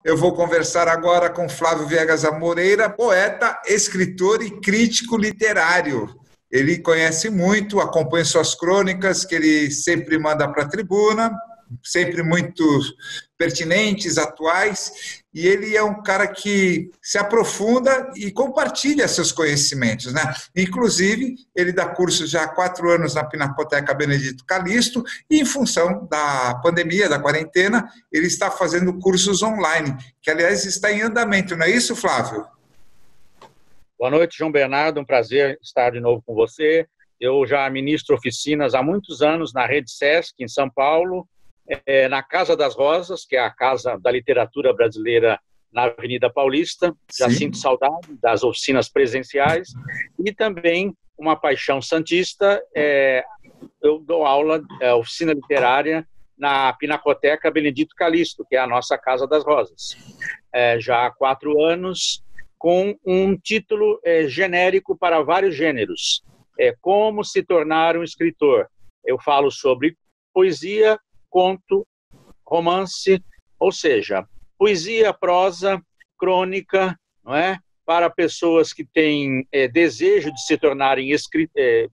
Eu vou conversar agora com Flávio Viegas Moreira, poeta, escritor e crítico literário. Ele conhece muito, acompanha suas crônicas, que ele sempre manda para a tribuna, sempre muito pertinentes, atuais, e ele é um cara que se aprofunda e compartilha seus conhecimentos, né? Inclusive, ele dá curso já há 4 anos na Pinacoteca Benedito Calixto, e em função da pandemia, da quarentena, ele está fazendo cursos online, que aliás está em andamento, não é isso, Flávio? Boa noite, João Bernardo, um prazer estar de novo com você. Eu já ministro oficinas há muitos anos na Rede Sesc, em São Paulo, na Casa das Rosas, que é a Casa da Literatura Brasileira na Avenida Paulista. Já sinto saudade das oficinas presenciais. E também uma paixão santista, eu dou aula, oficina literária, na Pinacoteca Benedito Calixto, que é a nossa Casa das Rosas. Já há 4 anos, com um título genérico para vários gêneros. Como se tornar um escritor. Eu falo sobre poesia, conto, romance, ou seja, poesia, prosa, crônica, não é? Para pessoas que têm desejo de se tornarem escritor, de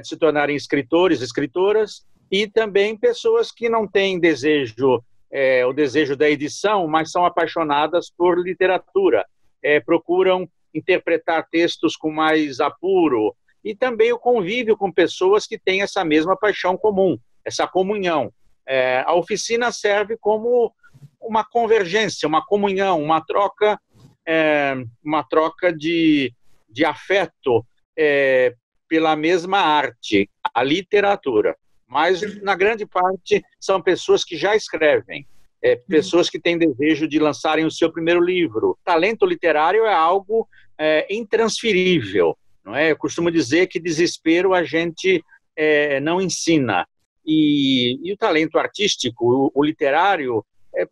se tornarem escritores, escritoras, e também pessoas que não têm desejo, o desejo da edição, mas são apaixonadas por literatura, procuram interpretar textos com mais apuro, e também o convívio com pessoas que têm essa mesma paixão comum, essa comunhão. A oficina serve como uma convergência, uma comunhão, uma troca de afeto pela mesma arte, a literatura. Mas, na grande parte, são pessoas que já escrevem, pessoas que têm desejo de lançarem o seu primeiro livro. Talento literário é algo intransferível, não é? Eu costumo dizer que desespero a gente não ensina. E o talento artístico, o literário,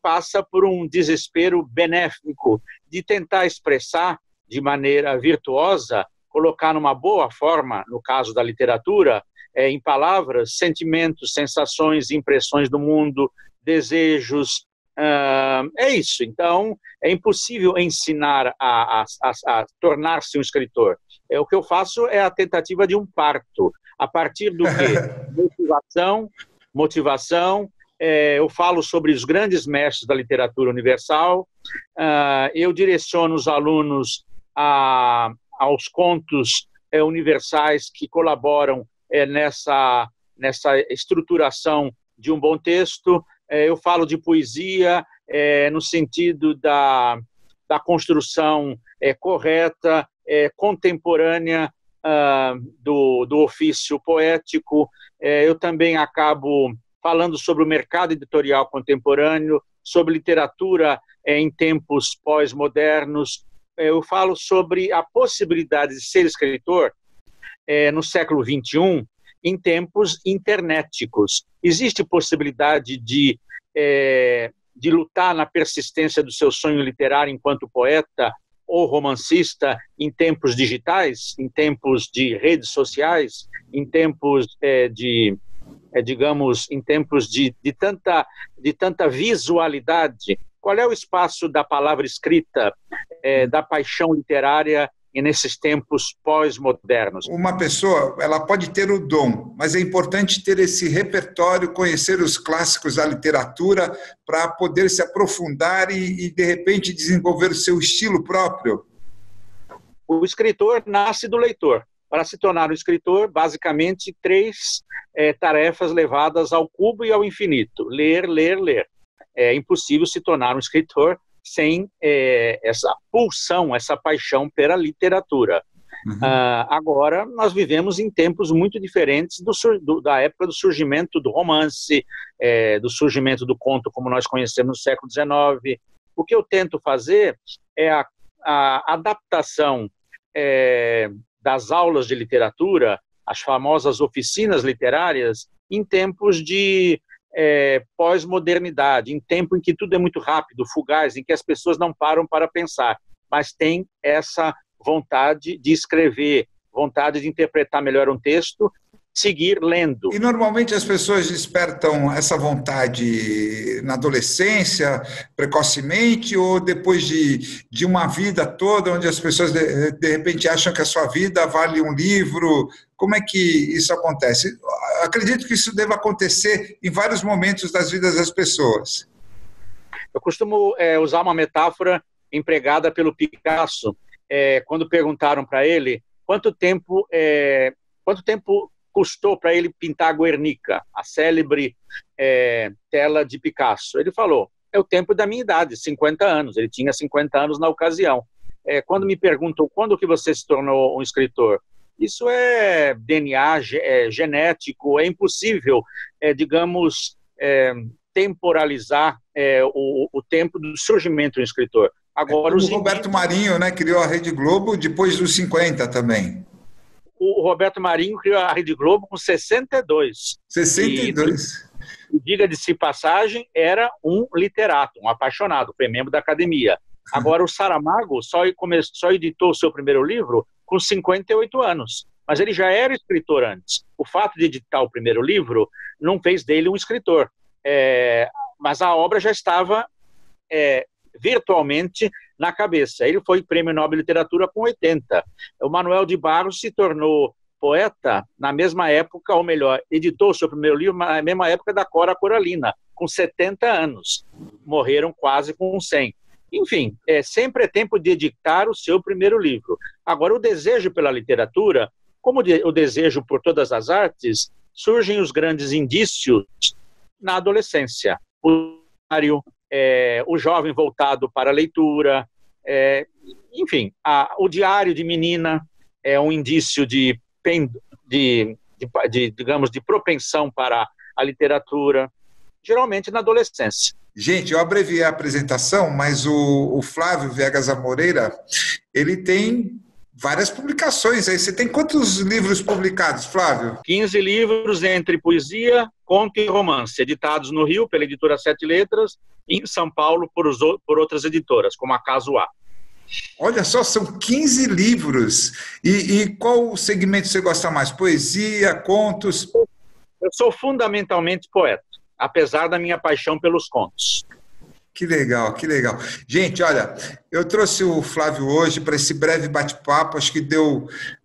passa por um desespero benéfico de tentar expressar de maneira virtuosa, colocar numa boa forma, no caso da literatura, em palavras, sentimentos, sensações, impressões do mundo, desejos. É isso. Então, é impossível ensinar a tornar-se um escritor. O que eu faço é a tentativa de um parto. A partir do quê? Motivação. Eu falo sobre os grandes mestres da literatura universal. Eu direciono os alunos aos contos universais que colaboram nessa estruturação de um bom texto. Eu falo de poesia no sentido da construção correta, contemporânea do ofício poético. Eu também acabo falando sobre o mercado editorial contemporâneo, sobre literatura em tempos pós-modernos. Eu falo sobre a possibilidade de ser escritor no século XXI, em tempos internéticos. Existe possibilidade de lutar na persistência do seu sonho literário enquanto poeta ou romancista em tempos digitais, em tempos de redes sociais, em tempos em tempos de tanta visualidade. Qual é o espaço da palavra escrita, da paixão literária e nesses tempos pós-modernos? Uma pessoa, ela pode ter o dom, mas é importante ter esse repertório, conhecer os clássicos da literatura para poder se aprofundar e, de repente, desenvolver o seu estilo próprio. O escritor nasce do leitor. Para se tornar um escritor, basicamente, 3 tarefas levadas ao cubo e ao infinito. Ler, ler, ler. É impossível se tornar um escritor sem essa pulsão, essa paixão pela literatura. Agora, nós vivemos em tempos muito diferentes da época do surgimento do romance, do surgimento do conto, como nós conhecemos no século XIX. O que eu tento fazer é a adaptação das aulas de literatura, as famosas oficinas literárias, em tempos de pós-modernidade, em tempo em que tudo é muito rápido, fugaz, em que as pessoas não param para pensar, mas têm essa vontade de escrever, vontade de interpretar melhor um texto, seguir lendo. E normalmente as pessoas despertam essa vontade na adolescência, precocemente, ou depois de uma vida toda, onde as pessoas de repente acham que a sua vida vale um livro? Como é que isso acontece? Acredito que isso deva acontecer em vários momentos das vidas das pessoas. Eu costumo usar uma metáfora empregada pelo Picasso, quando perguntaram para ele quanto tempo custou para ele pintar Guernica, a célebre tela de Picasso. Ele falou, é o tempo da minha idade, 50 anos. Ele tinha 50 anos na ocasião. Quando me perguntam quando que você se tornou um escritor, isso é DNA, genético, é impossível, digamos, temporalizar o tempo do surgimento do escritor. Agora, o Roberto Marinho, né, criou a Rede Globo depois dos 50 também. O Roberto Marinho criou a Rede Globo com 62. 62. E diga-se passagem, era um literato, um apaixonado, foi membro da academia. Agora, o Saramago só editou o seu primeiro livro com 58 anos. Mas ele já era escritor antes. O fato de editar o primeiro livro não fez dele um escritor. Mas a obra já estava virtualmente na cabeça. Ele foi Prêmio Nobel de Literatura com 80. O Manuel de Barros se tornou poeta na mesma época, ou melhor, editou seu primeiro livro na mesma época da Cora Coralina, com 70 anos. Morreram quase com 100. Enfim, sempre é tempo de editar o seu primeiro livro. Agora, o desejo pela literatura, como o desejo por todas as artes, surgem os grandes indícios na adolescência. O jovem voltado para a leitura, enfim, o diário de menina é um indício digamos, de propensão para a literatura, geralmente na adolescência. Gente, eu abreviei a apresentação, mas o Flávio Viegas Amoreira, ele tem várias publicações aí. Você tem quantos livros publicados, Flávio? 15 livros entre poesia, conto e romance, editados no Rio pela editora Sete Letras e em São Paulo por outras editoras, como a Caso A. Olha só, são 15 livros. E qual segmento você gosta mais? Poesia, contos? Eu sou fundamentalmente poeta, apesar da minha paixão pelos contos. Que legal, que legal. Gente, olha, eu trouxe o Flávio hoje para esse breve bate-papo, acho que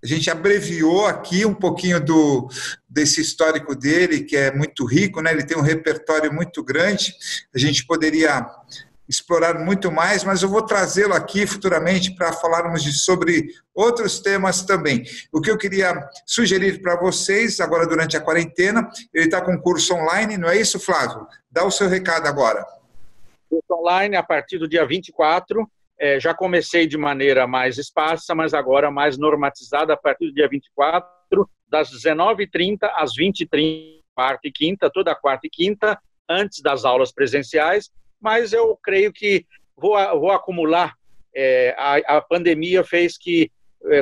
a gente abreviou aqui um pouquinho desse histórico dele, que é muito rico, né? Ele tem um repertório muito grande, a gente poderia explorar muito mais, mas eu vou trazê-lo aqui futuramente para falarmos sobre outros temas também. O que eu queria sugerir para vocês, agora durante a quarentena, ele está com curso online, não é isso, Flávio? Dá o seu recado agora. Online a partir do dia 24, já comecei de maneira mais esparsa, mas agora mais normatizada a partir do dia 24, das 19h30 às 20h30, quarta e quinta, toda quarta e quinta, antes das aulas presenciais, mas eu creio que vou acumular. A pandemia fez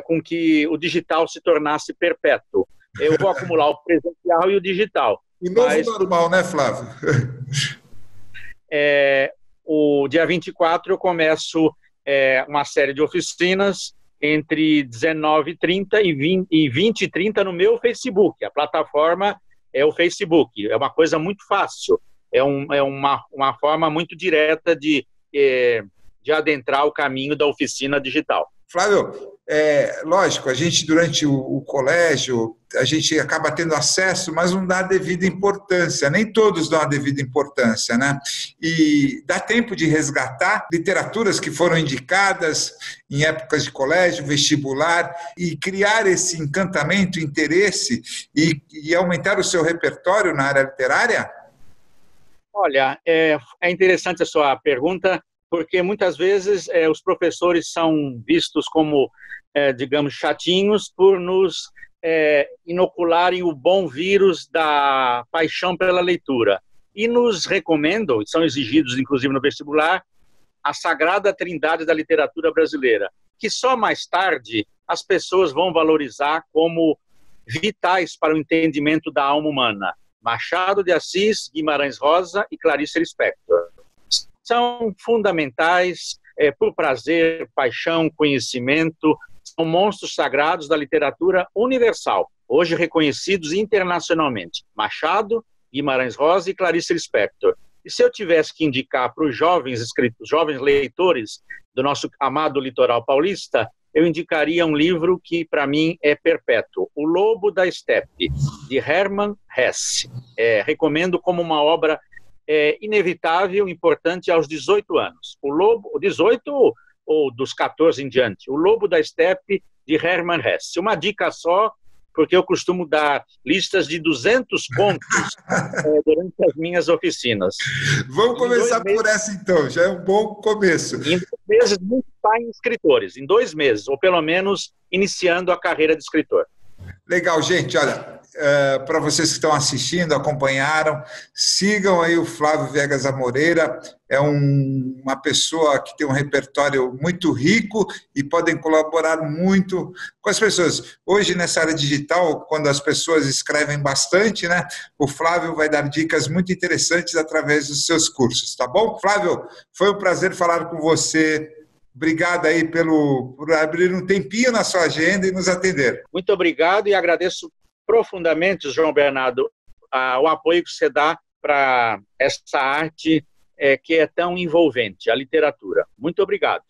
com que o digital se tornasse perpétuo. Eu vou acumular o presencial e o digital. O novo normal, né, Flávio? O dia 24 eu começo uma série de oficinas entre 19h30 e 20h30 no meu Facebook. A plataforma é o Facebook. É uma coisa muito fácil. É uma forma muito direta de adentrar o caminho da oficina digital. Flávio, lógico, a gente durante o colégio, a gente acaba tendo acesso, mas não dá a devida importância, nem todos dão a devida importância, né? E dá tempo de resgatar literaturas que foram indicadas em épocas de colégio, vestibular, e criar esse encantamento, interesse e aumentar o seu repertório na área literária? Olha, é interessante a sua pergunta, porque muitas vezes os professores são vistos como, digamos, chatinhos por nos inocularem o bom vírus da paixão pela leitura. E nos recomendam, são exigidos inclusive no vestibular, a sagrada trindade da literatura brasileira, que só mais tarde as pessoas vão valorizar como vitais para o entendimento da alma humana. Machado de Assis, Guimarães Rosa e Clarice Lispector. São fundamentais por prazer, paixão, conhecimento, são monstros sagrados da literatura universal. hoje reconhecidos internacionalmente: Machado, Guimarães Rosa e Clarice Lispector. E se eu tivesse que indicar para os jovens leitores do nosso amado litoral paulista, eu indicaria um livro que, para mim, é perpétuo: O Lobo da Estepe, de Hermann Hesse. Recomendo como uma obra inevitável, importante aos 18 anos. O Lobo, 18 ou dos 14 em diante, O Lobo da Estepe, de Hermann Hesse. Uma dica só, porque eu costumo dar listas de 200 contos durante as minhas oficinas. Vamos começar por essa, então. Já é um bom começo. Em 2 meses, muitos saem escritores. Em 2 meses, ou pelo menos iniciando a carreira de escritor. Legal, gente. Olha, para vocês que estão assistindo, acompanharam, sigam aí o Flávio Viegas Amoreira. É uma pessoa que tem um repertório muito rico e podem colaborar muito com as pessoas. Hoje, nessa área digital, quando as pessoas escrevem bastante, né, o Flávio vai dar dicas muito interessantes através dos seus cursos, tá bom? Flávio, foi um prazer falar com você. Obrigado aí por abrir um tempinho na sua agenda e nos atender. Muito obrigado e agradeço profundamente, João Bernardo, o apoio que você dá para essa arte que é tão envolvente, a literatura. Muito obrigado.